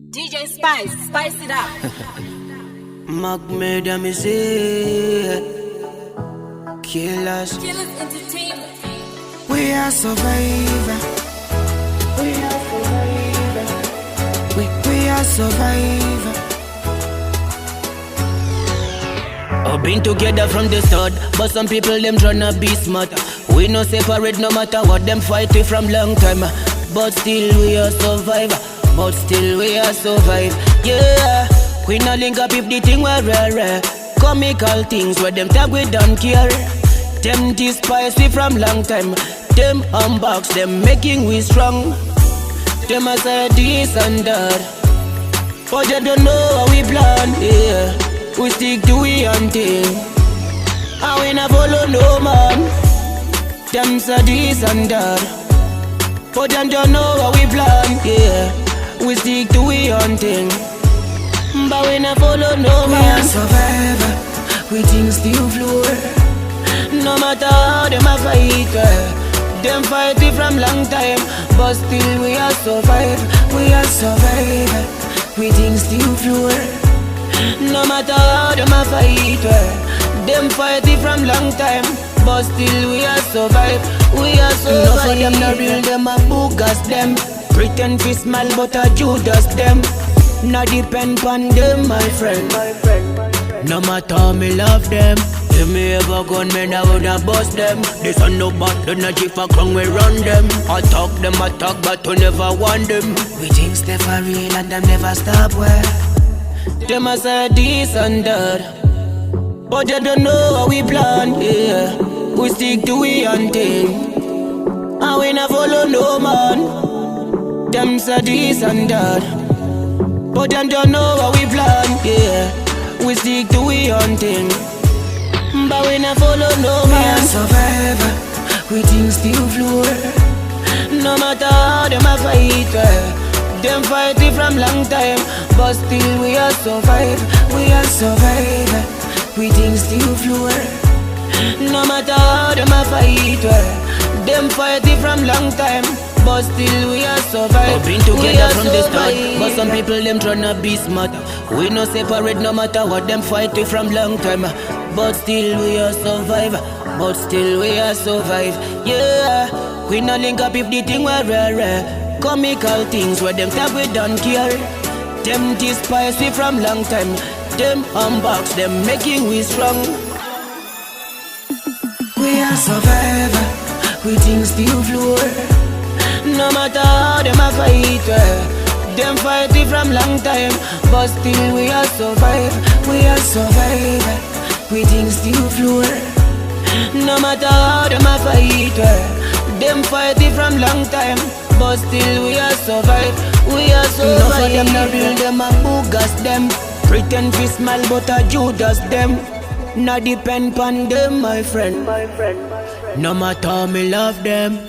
DJ Spice, spice it up. Mac Madam is it. Killers. Killers Entertainment. We are survivor. We are survivor. We are survivor. I've been together from the start, but some people them tryna be smart. We no separate no matter what them fight we from long time. But still we are survivor. But still we are survive. Yeah. We no link up if the thing were rare. Comical things where them tag we don't care. Them despise we from long time. Them unbox them making we strong. Them a say this and that, but they don't know how we plan. Yeah. We stick to we own thing, and we not follow no man. Them say this and that, but they don't know how we plan. Yeah. We stick to we own thing, but we not follow no man. We are survivor, we things still floor. No matter how them a fight, them fight it from long time, but still we are survive. We are survivor, we things still floor. No matter how them a fight, them fight it from long time, but still we are survive. We are survive. Enough of them not real, them a bogus them. Pretend fi smile but a Judas them. Not depend on them, my friend. No matter how me love them. If me ever gun, man, I woulda bust them. This one no bad, the not if I come we run them. I talk, but I never want them. We things never real and them never stop where. Them a say this and that, but they don't know how we plan. Yeah, we stick to we own thing, and we not follow no man. Them say this and that, but them don't know how we plan. Yeah, we stick to we own thing, but we not follow no man. We are survivor, we things still floor. No matter how them a fight, them fight it from long time, but still we are survive. We are survivor, we things still floor. No matter how them a fight, them fight it from long time, but still we are survive. We've been together from the start, but some people them tryna be smart. We no separate no matter what them fight it from long time, but still we are survive. But still we are survive. Yeah, we no link up if the thing were rare. Comical things where them tag we don't care. Them despise we from long time. Them unbox them making we strong. We are survivor, we things still floor. No matter how them a fight, them fight it from long time, but still we are survive. We are survivor, we things still floor. No matter how them a fight, them fight it from long time, but still we are survive. We are survive. Enough of them not real, them a bogus them. Pretend fi smile but a Judas them. Not depend on them, my friend. No matter how me love them.